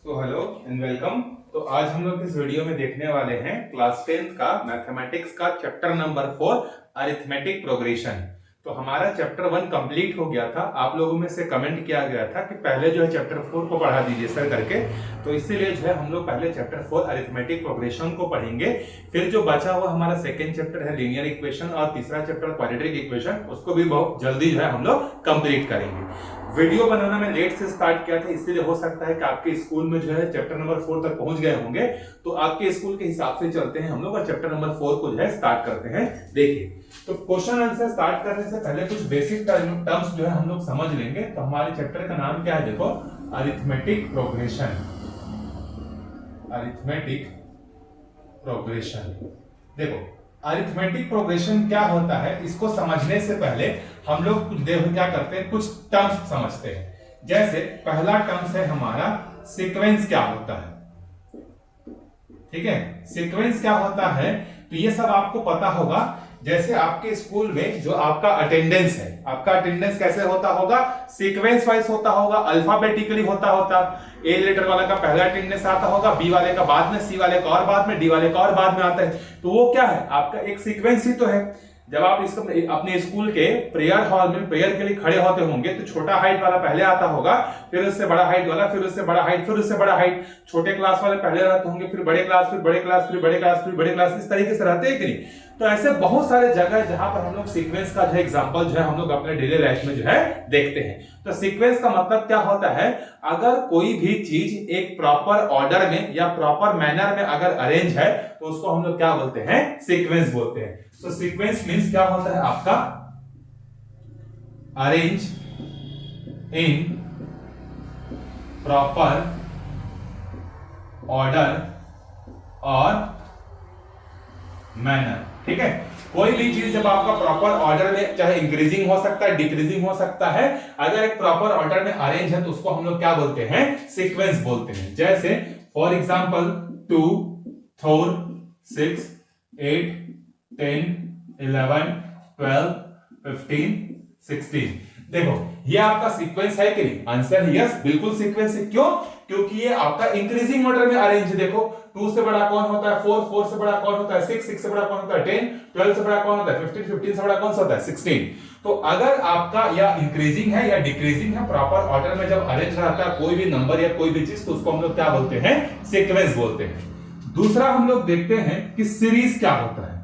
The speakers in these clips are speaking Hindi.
Hello and welcome. तो आज हम लोग इस वीडियो में देखने वाले हैं क्लास 10th का मैथमेटिक्स का चैप्टर नंबर 4 अरिथमेटिक प्रोग्रेशन। तो हमारा चैप्टर 1 कंप्लीट हो गया था। आप लोगों में से कमेंट किया गया था कि पहले जो है चैप्टर 4 को पढ़ा दीजिए सर करके, तो इसीलिए जो है हम लोग पहले चैप्टर 4 अरिथमेटिक प्रोग्रेशन को पढ़ेंगे। फिर जो बचा हुआ हमारा सेकेंड चैप्टर है लीनियर इक्वेशन और तीसरा चैप्टर क्वाड्रेटिक इक्वेशन, उसको भी बहुत जल्दी जो है हम लोग कंप्लीट करेंगे। वीडियो बनाना मैं लेट से स्टार्ट किया था, इसलिए हो सकता है कि आपके स्कूल में जो है चैप्टर नंबर 4 तक पहुंच गए होंगे। तो आपके स्कूल के हिसाब से चलते हैं हम लोग और चैप्टर नंबर 4 को जो है स्टार्ट करते हैं। देखिए, तो क्वेश्चन आंसर स्टार्ट करने से पहले कुछ बेसिक टर्म्स जो है हम लोग समझ लेंगे। तो हमारे चैप्टर का नाम क्या है, देखो, अरिथमेटिक प्रोग्रेशन। Arithmetic progression. देखो, अरिथमेटिक प्रोग्रेशन क्या होता है, इसको समझने से पहले हम लोग कुछ देर क्या करते हैं, कुछ टर्म्स समझते हैं। जैसे पहला टर्म्स है हमारा सीक्वेंस क्या होता है। ठीक है, सीक्वेंस क्या होता है, तो ये सब आपको पता होगा। जैसे आपके स्कूल में जो आपका अटेंडेंस है, आपका अटेंडेंस कैसे होता होगा, सीक्वेंस वाइज होता होगा, अल्फाबेटिकली होता। ए लेटर वाला का पहला अटेंडेंस आता होगा, बी वाले का बाद में, सी वाले का और बाद में, डी वाले का और बाद में आता है। तो वो क्या है, आपका एक सीक्वेंस ही तो है। जब आप इसको अपने स्कूल के प्रेयर हॉल में प्रेयर के लिए खड़े होते होंगे, तो छोटा हाइट वाला पहले आता होगा, फिर उससे बड़ा हाइट वाला, फिर उससे बड़ा हाइट, फिर उससे बड़ा हाइट। छोटे क्लास वाले पहले रहते होंगे, फिर बड़े क्लास, फिर बड़े क्लास, फिर बड़े क्लास, फिर बड़े क्लास, इस तरीके से रहते हैं कि नहीं। तो ऐसे बहुत सारे जगह जहां पर हम लोग सीक्वेंस का जो है एग्जांपल जो है हम लोग अपने डेली लाइफ में जो है देखते हैं। तो सीक्वेंस का मतलब क्या होता है, अगर कोई भी चीज एक प्रॉपर ऑर्डर में या प्रॉपर मैनर में अगर अरेंज है, तो उसको हम लोग क्या बोलते हैं, सीक्वेंस बोलते हैं। तो सीक्वेंस मींस क्या होता है आपका, अरेंज इन प्रॉपर ऑर्डर और मैनर। ठीक है, कोई भी चीज जब आपका प्रॉपर ऑर्डर में, चाहे इंक्रीजिंग हो सकता है, डिक्रीजिंग हो सकता है, अगर एक प्रॉपर ऑर्डर में अरेंज है, तो उसको हम लोग क्या बोलते हैं, सीक्वेंस बोलते हैं। जैसे फॉर एग्जांपल 2 4 6 8 10 11 12 15 16। देखो, ये आपका सीक्वेंस है कि नहीं, आंसर है यस, बिल्कुल सीक्वेंस है। क्यों? क्योंकि ये आपका इंक्रीजिंग ऑर्डर में अरेंज। देखो, 2 से बड़ा कौन होता है 4, 4 से बड़ा कौन होता है 6, 6 से बड़ा कौन होता है 10, 12 से बड़ा कौन होता है 15, 15 से बड़ा कौन सा होता है 16। तो अगर आपका या इंक्रीजिंग है या डिक्रीजिंग है, प्रॉपर ऑर्डर में जब अरेंज रहता है कोई भी नंबर या कोई भी चीज, तो उसको हम लोग क्या बोलते हैं, सीक्वेंस बोलते हैं। दूसरा हम लोग देखते हैं कि सीरीज क्या होता है।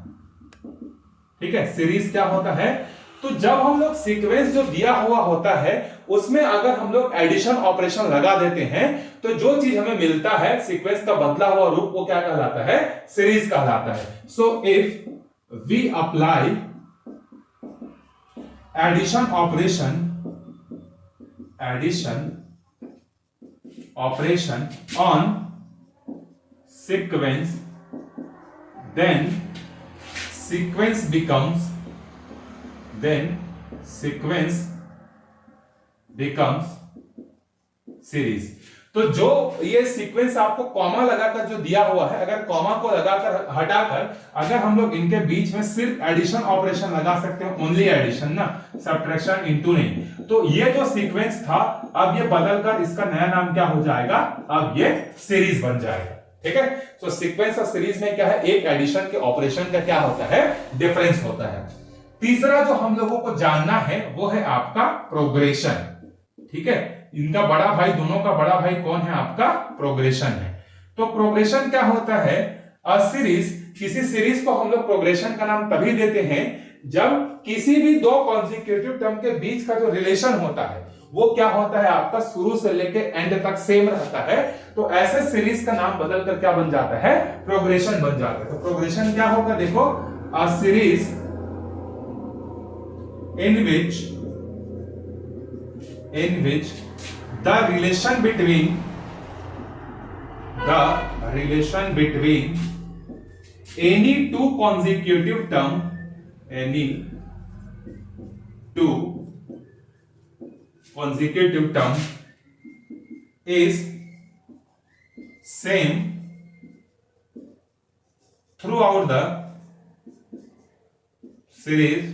ठीक है, सीरीज क्या होता है, तो जब हम लोग सीक्वेंस जो दिया हुआ होता है उसमें अगर हम लोग एडिशन ऑपरेशन लगा देते हैं, तो जो चीज हमें मिलता है सीक्वेंस का बदला हुआ रूप, वो क्या कहलाता है, सीरीज कहलाता है। So if we apply addition operation on sequence, then sequence becomes series. तो जो ये सीक्वेंस आपको कॉमा लगाकर जो दिया हुआ है, अगर कॉमा को लगाकर हटाकर अगर हम लोग इनके बीच में सिर्फ एडिशन ऑपरेशन लगा सकते हैं, ओनली एडिशन ना, सब्ट्रैक्शन इनटू नहीं, तो ये जो सीक्वेंस था अब ये बदलकर इसका नया नाम क्या हो जाएगा, अब ये सीरीज बन जाएगा। ठीक है, तो सीक्वेंस और सीरीज में क्या है, एक एडिशन के ऑपरेशन का क्या होता है, डिफरेंस होता है। तीसरा जो हम लोगों को जानना है वो है आपका प्रोग्रेशन। ठीक है, इनका बड़ा भाई, दोनों का बड़ा भाई कौन है, आपका प्रोग्रेशन है। तो प्रोग्रेशन क्या होता है, अ सीरीज, किसी सीरीज को हम लोग प्रोग्रेशन का नाम तभी देते हैं जब किसी भी दो कॉन्जिक्यूटिव टर्म के बीच का जो रिलेशन होता है वो क्या होता है, आपका शुरू से लेके एंड तक सेम रहता है। तो ऐसे सीरीज का नाम बदलकर क्या बन जाता है, प्रोग्रेशन बन जाता है। तो प्रोग्रेशन क्या होगा, देखो, a series in which the relation between any two consecutive term is same throughout the series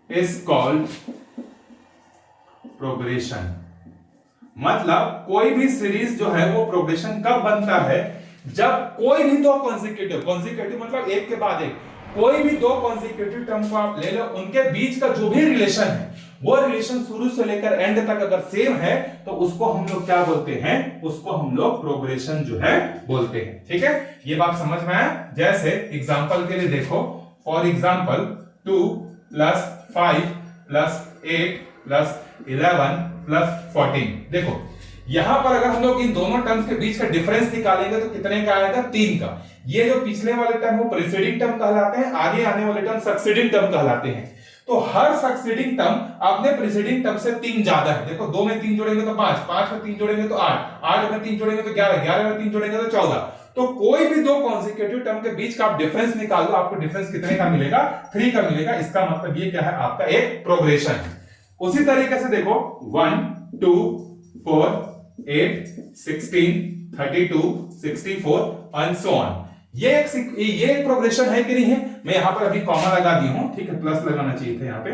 is called progression. मतलब कोई भी सीरीज जो है वो प्रोग्रेशन कब बनता है, जब कोई भी दो कॉन्जिक्यूटिव मतलब एक के बाद एक कोई भी दो कॉन्जिक्यूटिव टर्म को आप ले लो, उनके बीच का जो भी रिलेशन है वो रिलेशन शुरू से लेकर एंड तक अगर सेम है तो उसको हम लोग क्या बोलते हैं, उसको हम लोग प्रोग्रेशन जो है बोलते हैं। ठीक है, ये बात समझ में आया। जैसे एग्जांपल के लिए देखो, फॉर एग्जांपल 2 + 5 + 8 + 11 + 14। देखो यहां पर अगर हम लोग इन दोनों टर्म्स के बीच का डिफरेंस निकालेंगे तो कितने का आएगा, 3 का। ये जो पिछले वाले टर्म वो प्रीसीडिंग टर्म कहलाते हैं, आगे आने वाले टर्म सक्सीडिंग टर्म कहलाते हैं। तो हर सक्सीडिंग टर्म अपने प्रीसीडिंग टर्म से 3 ज्यादा है। देखो 2 में 3 जोड़ेंगे तो 5, 5 में 3 जोड़ेंगे तो 8, 8 में 3 जोड़ेंगे तो 11, 11 में 3 जोड़ेंगे तो 14। तो कोई भी दो कॉन्जिक्यूटिव टर्म के बीच का आप डिफरेंस निकाल लो, आपको डिफरेंस कितने का मिलेगा, 3 का मिलेगा। इसका मतलब ये क्या है, आपका एक प्रोग्रेशन है। उसी तरीके से देखो 1 2 4 8 16 32 64 एंड सो ऑन। ये एक प्रोग्रेशन है कि नहीं है। मैं यहां पर अभी कॉमा लगा दी हूं, ठीक है, प्लस लगाना चाहिए था यहाँ पे।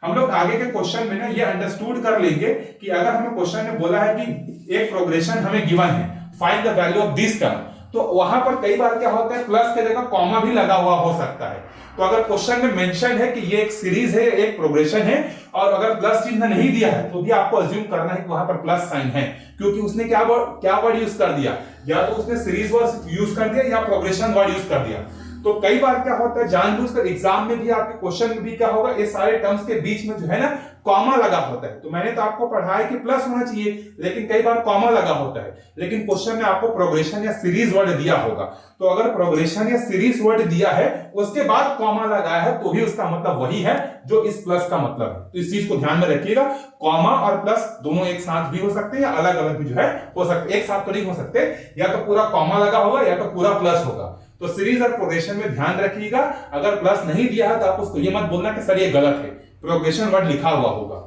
हम लोग आगे के क्वेश्चन में ना ये अंडरस्टूड कर लेंगे कि अगर हमें क्वेश्चन में बोला है कि एक प्रोग्रेशन हमें गिवन है, find the value of this term, तो वहां पर कई बार क्या होता है, प्लस के जगह कॉमा भी लगा हुआ हो सकता है। तो अगर क्वेश्चन में मेंशन है कि ये एक सीरीज है, एक प्रोग्रेशन है, और अगर प्लस चिन्ह नहीं दिया है तो भी आपको अज्यूम करना है कि वहां पर प्लस साइन है, क्योंकि उसने क्या वर्ड यूज कर दिया, या तो उसने सीरीज वर्ड यूज कर दिया या प्रोग्रेशन वर्ड यूज कर दिया। तो कई बार क्या होता है, जानबूझकर एग्जाम में भी आपके क्वेश्चन में भी क्या होगा, ये सारे टर्म्स के बीच में जो है ना कॉमा लगा होता है। तो मैंने तो आपको पढ़ा है कि प्लस होना चाहिए, लेकिन कई बार कॉमा लगा होता है। लेकिन क्वेश्चन में आपको प्रोग्रेशन या सीरीज वर्ड दिया होगा, तो अगर प्रोग्रेशन या सीरीज वर्ड दिया है उसके बाद कॉमा लगाया है तो भी उसका मतलब वही है जो इस प्लस का मतलब है। तो इस चीज को ध्यान में रखिएगा, कॉमा और प्लस दोनों एक साथ भी हो सकते हैं या अलग अलग भी जो है हो सकते, एक साथ तो नहीं हो सकते, या तो पूरा कॉमा लगा होगा या तो पूरा प्लस होगा। तो सीरीज और प्रोग्रेशन में ध्यान रखिएगा, अगर प्लस नहीं दिया है तो आप उसको ये मत बोलना कि सर ये गलत है, प्रोग्रेशन वर्ड लिखा हुआ होगा।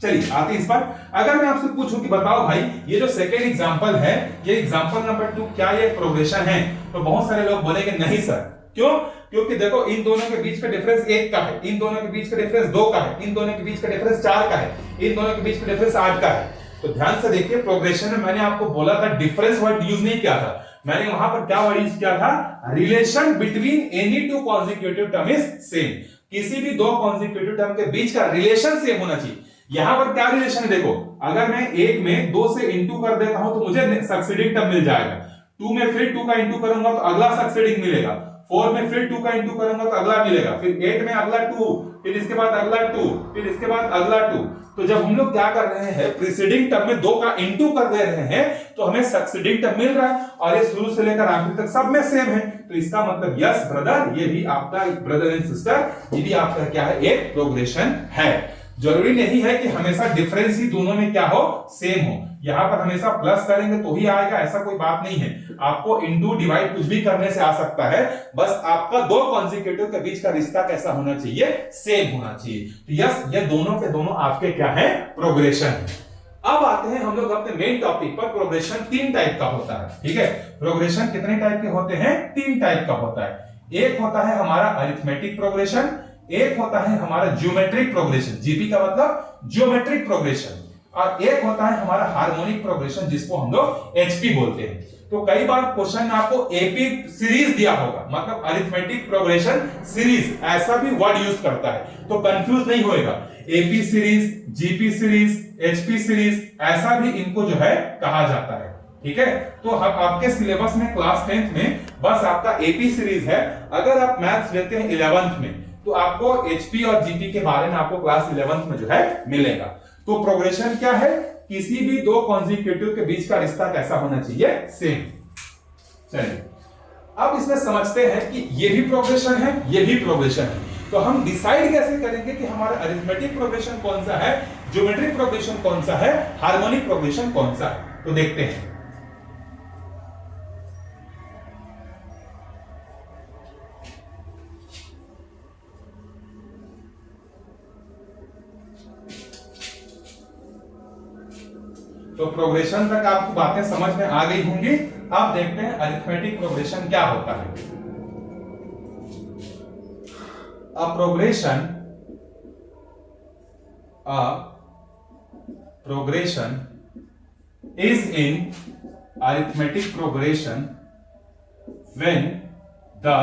चलिए आते इस पर। अगर मैं आपसे पूछूं कि बताओ भाई ये जो सेकेंड एग्जांपल है, ये एग्जांपल नंबर 2 क्या ये प्रोग्रेशन है, तो बहुत सारे लोग बोलेंगे नहीं सर। क्यों? क्योंकि देखो इन दोनों के बीच का डिफरेंस 1 का है, इन दोनों के बीच का डिफरेंस 2 का है, इन दोनों के बीच का डिफरेंस 4 का है, इन दोनों के बीच का डिफरेंस 8 का है। तो ध्यान से देखिए, प्रोग्रेशन में मैंने आपको बोला था डिफरेंस वर्ड यूज नहीं किया था, मैंने वहां पर क्या वर्ड यूज किया था, relation between any two consecutive term is same. किसी भी दो कॉन्जिक्यूटिव टर्म के बीच का रिलेशन सेम होना चाहिए। यहां पर क्या रिलेशन है, देखो अगर मैं एक में 2 से इंटू कर देता हूं तो मुझे सक्सीडिंग टर्म मिल जाएगा, 2 में फिर 2 का इंटू करूंगा तो अगला सक्सीडिंग मिलेगा, 4 में फिर 2 का इंटू करूंगा तो अगला मिलेगा, फिर 8 में अगला 2, फिर इसके बाद अगला 2, फिर इसके बाद अगला 2। तो जब हम लोग क्या कर रहे हैं, प्रीसीडिंग टर्म में 2 का इंटू कर दे रहे हैं तो हमें सक्सीडिंग टर्म मिल रहा है, और ये शुरू से लेकर आखिर तक सब में सेम है। तो इसका मतलब यस ब्रदर, ये भी आपका ब्रदर एंड सिस्टर, ये भी आपका क्या है, एक प्रोग्रेशन है। जरूरी नहीं है कि हमेशा डिफरेंस ही दोनों में क्या हो, सेम हो। यहां पर हमेशा प्लस करेंगे तो ही आएगा ऐसा कोई बात नहीं है, आपको इंटू डिवाइड कुछ भी करने से आ सकता है, बस आपका दो कॉन्जिक्यूटिव के बीच का रिश्ता कैसा होना चाहिए, सेम होना चाहिए। तो यस, ये दोनों के दोनों आपके क्या है, प्रोग्रेशन है। अब आते हैं हम लोग अपने मेन टॉपिक पर। प्रोग्रेशन 3 टाइप का होता है, ठीक है। प्रोग्रेशन कितने टाइप के होते हैं, 3 टाइप का होता है। एक होता है हमारा अरिथमेटिक प्रोग्रेशन, एक होता है हमारा ज्योमेट्रिक प्रोग्रेशन, जीपी का मतलब ज्योमेट्रिक प्रोग्रेशन, और एक होता है हमारा हार्मोनिक प्रोग्रेशन जिसको हम लोग एचपी बोलते हैं। तो कई बार क्वेश्चन में आपको एपी सीरीज दिया होगा, मतलब अरिथमेटिक प्रोग्रेशन सीरीज, ऐसा भी वर्ड यूज करता है, तो कंफ्यूज नहीं होएगा। AP series, GP series, HP series, ऐसा भी इनको जो है कहा जाता है, ठीक है। तो हम आपके सिलेबस में क्लास 10th में बस आपका एपी सीरीज है। अगर आप मैथ्स लेते हैं 11th में तो आपको एचपी और जीपी के बारे में आपको क्लास 11th में जो है मिलेगा। तो प्रोग्रेशन क्या है, किसी भी दो कॉन्जिक्यूटिव के बीच का रिश्ता कैसा होना चाहिए, सेम। चलिए अब इसमें समझते हैं कि ये भी प्रोग्रेशन है, ये भी प्रोग्रेशन है। तो हम डिसाइड कैसे करेंगे कि हमारा अरिथमेटिक प्रोग्रेशन कौन सा है, ज्योमेट्रिक प्रोग्रेशन कौन सा है, हार्मोनिक प्रोग्रेशन कौन सा है। तो देखते हैं। तो प्रोग्रेशन तक आपको बातें समझ में आ गई होंगी। अब देखते हैं अरिथमेटिक प्रोग्रेशन क्या होता है। अ progression is in arithmetic progression when the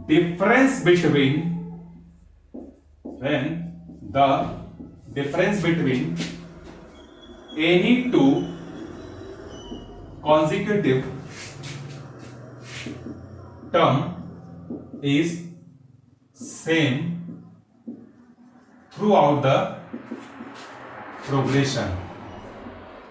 difference between any two consecutive term is same throughout the progression।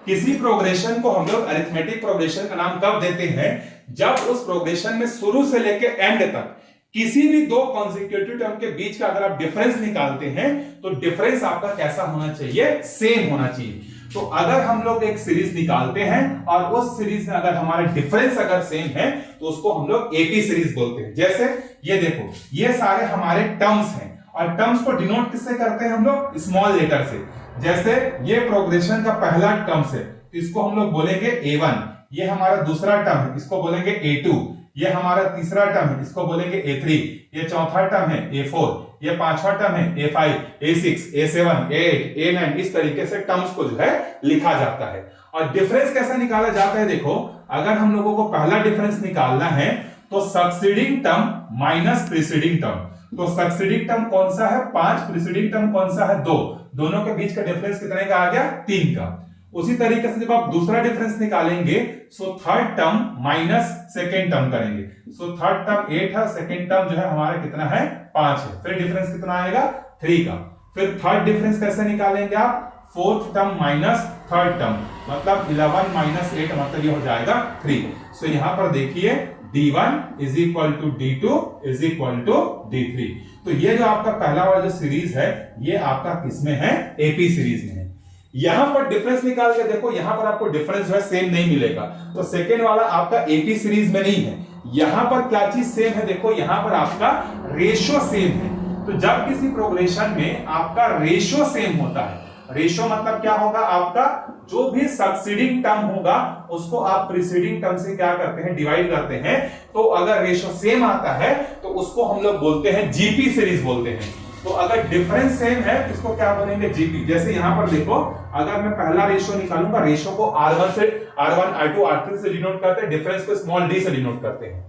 किसी प्रोग्रेशन को हम लोग अरिथमेटिक प्रोग्रेशन का नाम कब देते हैं, जब उस प्रोग्रेशन में शुरू से लेकर एंड तक किसी भी दो कॉन्सेक्यूटिव टर्म के बीच का अगर आप डिफरेंस निकालते हैं तो डिफरेंस आपका कैसा होना चाहिए, सेम होना चाहिए। तो अगर हम लोग एक सीरीज निकालते हैं और उस सीरीज में अगर हमारा डिफरेंस अगर सेम है तो उसको हम लोग एपी सीरीज बोलते हैं। जैसे ये देखो, ये सारे हमारे टर्म्स हैं और टर्म्स को डिनोट किससे करते हैं हम लोग, स्मॉल लेटर से। जैसे ये प्रोग्रेशन का पहला टर्म्स है तो इसको हम लोग बोलेंगे A1, ये हमारा दूसरा टर्म है इसको बोलेंगे A2, ये हमारा तीसरा टर्म है इसको बोलेंगे A3, ये चौथा टर्म है A4, ये पांचवा टर्म है A5, A6, A7, A8, A9। इस तरीके से टर्म्स को जो है लिखा जाता है। और डिफरेंस कैसे निकाला जाता है, देखो अगर हम लोगों को पहला डिफरेंस निकालना है तो succeeding term minus preceding term. तो सक्सीडिंग टर्म कौन सा है 5, प्रीसीडिंग टर्म कौन सा है 2, दोनों के बीच का डिफरेंस कितने का आ गया 3 का। उसी तरीके से जब आप दूसरा डिफरेंस निकालेंगे so third term minus second term करेंगे। सो थर्ड टर्म 8 है, सेकेंड टर्म जो है हमारा कितना है 5 है, फिर डिफरेंस कितना आएगा 3 का। फिर थर्ड डिफरेंस कैसे निकालेंगे आप, fourth term minus third term, मतलब 11 माइनस 8 मतलब ये हो जाएगा 3। सो यहां पर देखिए D1 is equal to D2 is equal to D3। तो ये जो आपका पहला वाला जो सीरीज है ये आपका किसमें है, एपी सीरीज में है। यहां पर डिफरेंस निकाल के देखो, यहां पर आपको डिफरेंस जो है सेम नहीं मिलेगा, तो सेकेंड वाला आपका एपी सीरीज में नहीं है। यहां पर क्या चीज सेम है, देखो यहां पर आपका रेशियो सेम है। तो जब किसी प्रोग्रेशन में आपका रेशियो सेम होता है, रेशियो मतलब क्या होगा, आपका जो भी सक्सीडिंग टर्म होगा उसको आप प्रीसीडिंग टर्म से क्या करते हैं, डिवाइड करते हैं। तो अगर रेशियो सेम आता है तो उसको हम लोग बोलते हैं जीपी सीरीज बोलते हैं। तो अगर डिफरेंस सेम है इसको क्या बोलेंगे, जीपी। जैसे यहां पर देखो, अगर मैं पहला रेशियो निकालूंगा, रेशियो को R1 से R1 R2 R3 से डिनोट करते हैं, डिफरेंस को स्मॉल डी से डिनोट करते हैं।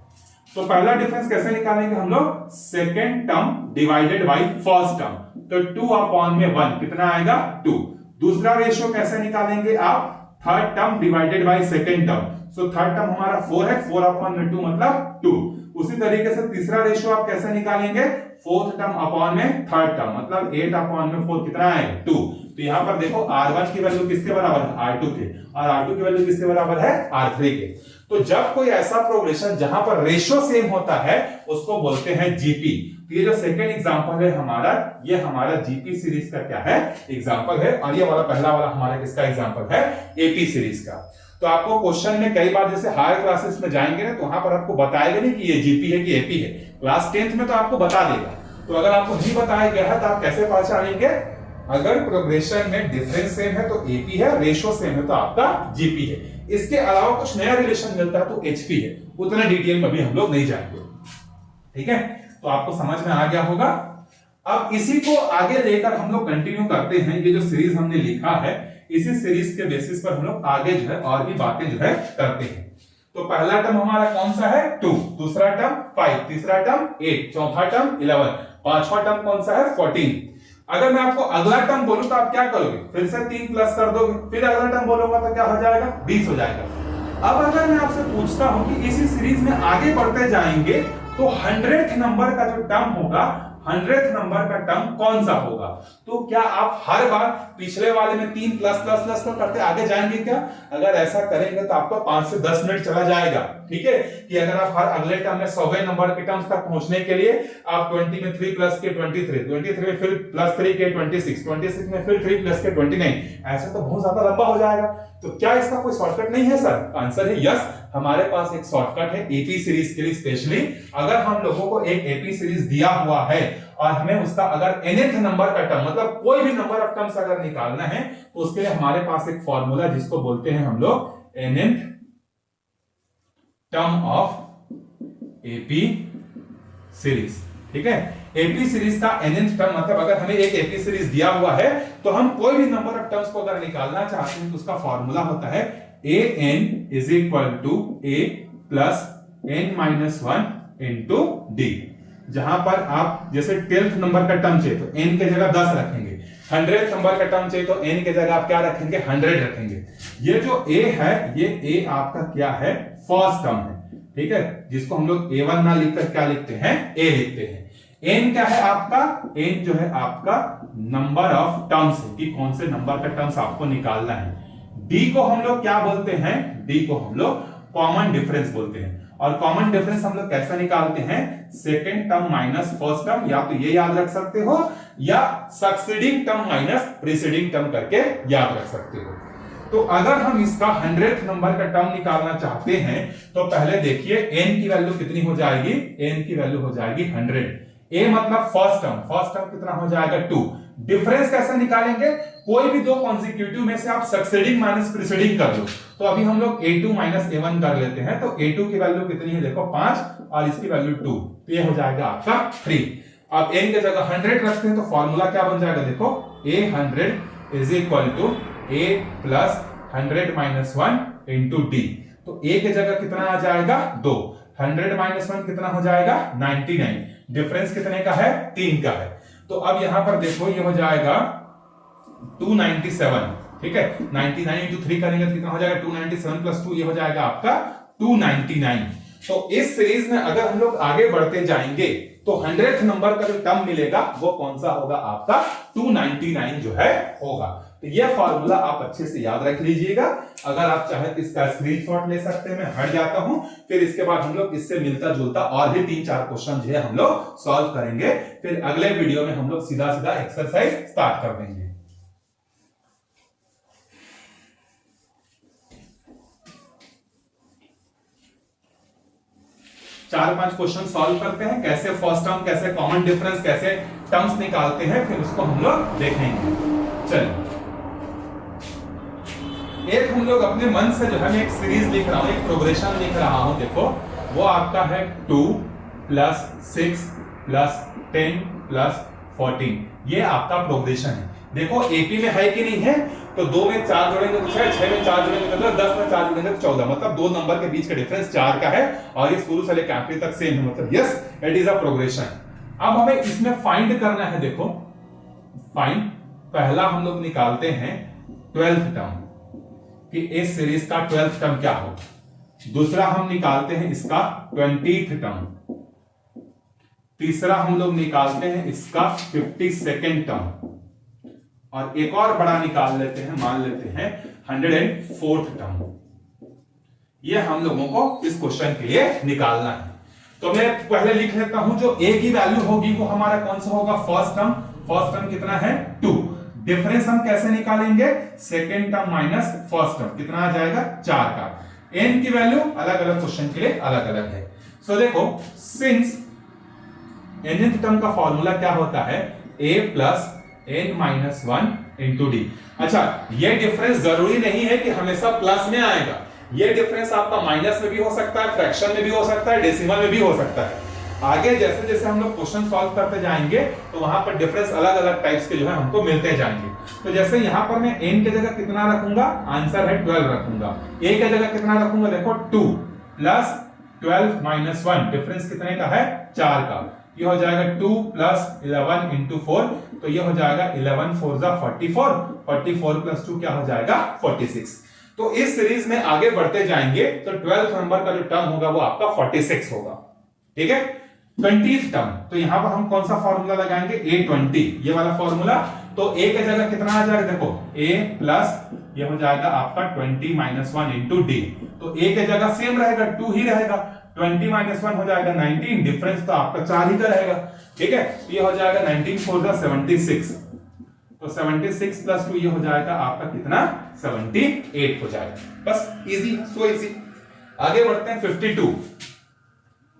तो पहला डिफरेंस कैसे निकालेंगे हम लोग, second term divided by first term, तो 2/1 कितना आएगा 2। दूसरा रेशियो कैसे निकालेंगे आप, third term divided by second term, so third term हमारा 4 है, 4/2 मतलब 2। उसी तरीके से तीसरा रेशियो आप कैसे निकालेंगे, फोर्थ टर्म अपॉन में थर्ड टर्म, मतलब 8/4 कितना है 2। तो यहां पर देखो R1 की वैल्यू किसके बराबर है, R2 के, और R2 की वैल्यू किसके बराबर है, R3 के। तो जब कोई ऐसा प्रोग्रेशन जहां पर रेशियो सेम होता है उसको बोलते हैं जीपी। तो ये जो सेकंड एग्जांपल है हमारा, ये हमारा जीपी सीरीज का क्या है, एग्जांपल है। और ये वाला पहला वाला हमारा किसका एग्जांपल है, एपी सीरीज का। तो आपको क्वेश्चन में कई बार जैसे हायर क्लासेस में जाएंगे ना, तो वहां पर आपको बताएगा नहीं कि ये जीपी है कि एपी है, क्लास 10th में तो आपको बता देगा। तो अगर आपको नहीं बताया गया है तो आप कैसे पहचानेंगे, अगर प्रोग्रेशन में डिफरेंस सेम है तो एपी है, रेशियो सेम है तो आपका जीपी है। इसके अलावा कुछ नया रिलेशन मिलता है तो एचपी है, उतना डिटेल में भी हम लोग नहीं जाएंगे। ठीक है, तो आपको समझ में आ गया होगा। अब इसी को आगे लेकर हम लोग कंटिन्यू करते हैं। ये जो सीरीज हमने लिखा है इसी सीरीज के बेसिस पर हम लोग आगे जो है और भी बातें जो है करते हैं। तो पहला टर्म हमारा कौन सा है 2, दूसरा टर्म 5, तीसरा टर्म 8, चौथा टर्म 11, पांचवा टर्म कौन सा है 14। अगर मैं आपको अगला टर्म बोलूं तो आप क्या करोगे, फिर से 3 प्लस कर दोगे, फिर अगला टर्म बोलूंगा तो क्या हो जाएगा 20 हो जाएगा। अब अगर मैं आपसे पूछता हूं कि इसी सीरीज में आगे बढ़ते जाएंगे तो 100th नंबर का जो टर्म होगा, 100th नंबर का टर्म कौन सा होगा। तो क्या आप हर बार पिछले वाले में 3 प्लस प्लस प्लस करते आगे जाएंगे क्या, अगर ऐसा करेंगे तो आपका 5 से 10 मिनट चला जाएगा। ठीक है, कि अगर आप हर अगले टर्म में 100वें नंबर के टर्म्स तक पहुंचने के लिए आप 20 में 3 प्लस के 23, 23 में फिर प्लस 3 के 26, 26 में फिर 3 प्लस के 29, ऐसा तो बहुत ज्यादा लंबा हो जाएगा। तो क्या इसका कोई शॉर्टकट नहीं है सर, आंसर है यस, हमारे पास एक शॉर्टकट है एपी सीरीज के लिए स्पेशली। अगर हम लोगों को एक एपी सीरीज दिया हुआ है और हमें उसका अगर nth नंबर का टर्म, मतलब कोई भी नंबर ऑफ टर्म्स अगर निकालना है तो उसके लिए हमारे पास एक फॉर्मूला जिसको बोलते हैं हम लोग nth term of AP series. ठीक है। एपी सीरीज का nth टर्म मतलब अगर हमें एक एपी सीरीज दिया हुआ है तो हम कोई भी नंबर ऑफ टर्म्स को अगर निकालना चाहते हैं तो उसका फॉर्मूला होता है an is equal to a plus n minus 1 into d. जहां पर आप जैसे 12th नंबर का टर्म चाहिए तो n के जगह 10 रखेंगे, 100th नंबर का टर्म चाहिए तो n के जगह आप क्या रखेंगे 100 रखेंगे। ये जो a है ये a आपका क्या है फर्स्ट टर्म है, ठीक है, जिसको हम लोग a1 ना लिखकर क्या लिखते हैं a लिखते हैं। n क्या है आपका, n जो है आपका नंबर ऑफ टर्म्स है कि कौन से नंबर का टर्म्स आपको निकालना है। d को हम लोग क्या बोलते हैं, d को हम लोग कॉमन डिफरेंस बोलते हैं। और कॉमन डिफरेंस हम लोग कैसे निकालते हैं, second term minus first term, या तो ये याद रख सकते हो या succeeding term minus preceding term करके याद रख सकते हो। तो अगर हम इसका 100th नंबर का टर्म निकालना चाहते हैं तो पहले देखिए n की वैल्यू कितनी हो जाएगी, n की वैल्यू हो जाएगी 100। a मतलब फर्स्ट टर्म कितना हो जाएगा 2। डिफरेंस कैसे निकालेंगे, कोई भी दो कॉन्जिक्यूटिव में से आप सक्सीडिंग माइनस प्रीसीडिंग कर लो। तो अभी हम लोग a2 माइनस a1 कर लेते हैं। तो a2 की वैल्यू कितनी है देखो 5 और इसकी वैल्यू 2, तो ये हो जाएगा आपका 3। अब n की जगह 100 रखते हैं तो फॉर्मूला क्या बन जाएगा देखो, a100 is equal to a plus 100 minus 1 into d. तो a की जगह कितना आ जाएगा 2, 100 माइनस 1 कितना हो जाएगा 99, डिफरेंस कितने का है 3 का है। तो अब यहां पर देखो ये हो जाएगा 297, ठीक है, 99 इंटू 3 करेंगे तो कितना हो जाएगा 297 प्लस 2, ये हो जाएगा आपका 299। तो इस सीरीज में अगर हम लोग आगे बढ़ते जाएंगे तो 100th नंबर का जो टर्म मिलेगा वो कौन सा होगा आपका 299 जो है होगा। तो ये फॉर्मूला आप अच्छे से याद रख लीजिएगा। अगर आप चाहे तो इसका स्क्रीनशॉट ले सकते हैं, मैं हट जाता हूं, फिर इसके बाद हम लोग इससे मिलता जुलता और भी 3-4 क्वेश्चन जो है हम लोग सॉल्व करेंगे। फिर अगले वीडियो में हम लोग सीधा सीधा एक्सरसाइज स्टार्ट कर देंगे। चार 5 क्वेश्चन सॉल्व करते हैं, कैसे फर्स्ट टर्म, कैसे कॉमन डिफरेंस, कैसे टर्म्स निकालते हैं, फिर उसको हम लोग देखेंगे। चलिए, एक हम लोग अपने मन से जो है मैं एक सीरीज लिख रहा हूं, एक प्रोग्रेशन लिख रहा हूं। देखो वो आपका है 2 प्लस 6 प्लस 10 प्लस 14, ये आपका प्रोग्रेशन है। देखो एपी में है कि नहीं है, तो 2 में 4 जोड़ेंगे तो 6, 6 में 4 जोड़ेंगे तो 10 में 4 जोड़ेंगे तो 14, मतलब 2 नंबर के बीच का डिफरेंस 4 का है और ये शुरू से लेकर आखिरी तक सेम है, मतलब yes it is a progression. अब हमें इसमें फाइंड करना है। देखो फाइंड, पहला हम लोग निकालते हैं 12th टर्म कि इस सीरीज का 12th टर्म क्या हो। दूसरा हम निकालते हैं इसका 20th टर्म। तीसरा हम लोग निकालते हैं इसका 52nd टर्म। और एक और बड़ा निकाल लेते हैं, मान लेते हैं 104th टर्म। ये हम लोगों को इस क्वेश्चन के लिए निकालना है। तो मैं पहले लिख लेता हूं, जो a की वैल्यू होगी वो हमारा कौन सा होगा, फर्स्ट टर्म। फर्स्ट टर्म कितना है 2। डिफरेंस हम कैसे निकालेंगे, second term minus first term, कितना आ जाएगा 4 का। n की वैल्यू अलग अलग क्वेश्चन के लिए अलग अलग है। सो देखो सिंस nth टर्म का फॉर्मूला क्या होता है, a plus n minus 1 into D. अच्छा, ये डिफरेंस जरूरी नहीं है कि हमेशा प्लस में आएगा, ये डिफरेंस आपका माइनस में भी हो सकता है, फ्रैक्शन में भी हो सकता है, डेसिमल में भी हो सकता है। आगे जैसे जैसे हम लोग क्वेश्चन सॉल्व करते जाएंगे तो वहां पर डिफरेंस अलग अलग टाइप्स के जो है हमको मिलते जाएंगे। तो जैसे यहां पर मैं n की जगह कितना रखूंगा, आंसर है 12 रखूंगा। a की जगह कितना रखूंगा, देखो 2 प्लस 12 माइनस 1, डिफरेंस कितने का है 4 का। ये हो जाएगा 2 प्लस 11 इंटू 4, तो ये हो जाएगा 11 4 जा 44, 44 प्लस 2 क्या हो जाएगा 46। तो इस सीरीज में आगे बढ़ते जाएंगे तो 12th नंबर का जो टर्म होगा वो आपका 46 होगा, ठीक है। 20th टर्म, तो यहां पर हम कौन सा फॉर्मूला लगाएंगे, a20, ये वाला फॉर्मूला। तो a की जगह कितना आ जाएगा, देखो a प्लस ये हो जाएगा आपका 20 माइनस 1 इंटू डी। तो a की जगह सेम रहेगा, 2 ही रहेगा, 20 माइनस 1 हो जाएगा 19, डिफरेंस तो आपका 4 ही का रहेगा, ठीक है। ये हो जाएगा 19 4 जा 76, तो 76 प्लस 2 ये हो जाएगा आपका कितना 78 हो जाएगा। बस इजी, सो इजी। आगे बढ़ते हैं 52,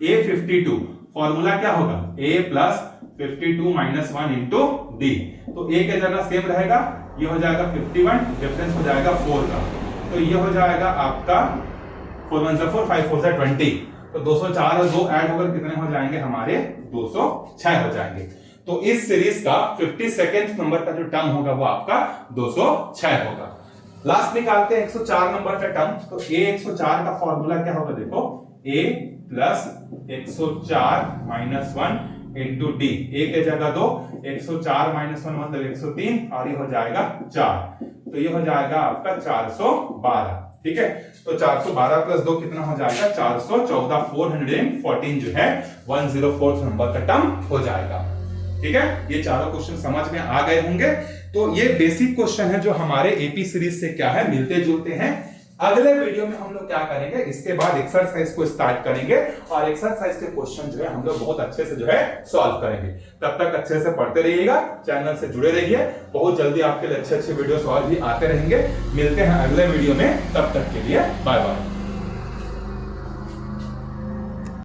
a52 फॉर्मूला क्या होगा, a plus 52 minus 1 into d. तो a के जगह सेम रहेगा, ये हो जाएगा 51, डिफरेंस हो जाएगा 4 का। तो ये हो जाएगा आपका 4 1 4 5 4 20, तो 204 और 2 ऐड होकर कितने हो जाएंगे हमारे 206 हो जाएंगे। तो इस सीरीज का 52nd नंबर का जो टर्म होगा वो आपका 206 होगा। लास्ट निकालते हैं 104 नंबर का टर्म। तो a 104 का फॉर्मूला क्या होगा, देखो a plus 104 minus 1 into D. a के जगह 2, 104 माइनस 1 मतलब 103 और ये हो जाएगा 4, तो ये हो जाएगा आपका 412। ठीक है, तो 412 प्लस 2 कितना हो जाएगा 414, 414 जो है 104 नंबर का टर्म हो जाएगा। ठीक है, ये चारों क्वेश्चन समझ में आ गए होंगे। तो ये बेसिक क्वेश्चन है जो हमारे एपी सीरीज से क्या है, मिलते जुलते हैं। अगले वीडियो में हम लोग क्या करेंगे, इसके बाद एक्सरसाइज को स्टार्ट करेंगे और एक्सरसाइज के क्वेश्चन जो है हम लोग बहुत अच्छे से जो है सॉल्व करेंगे। तब तक अच्छे से पढ़ते रहिएगा, चैनल से जुड़े रहिए, बहुत जल्दी आपके लिए अच्छे अच्छे वीडियो और भी आते रहेंगे। मिलते हैं अगले वीडियो में, तब तक के लिए बाय बाय।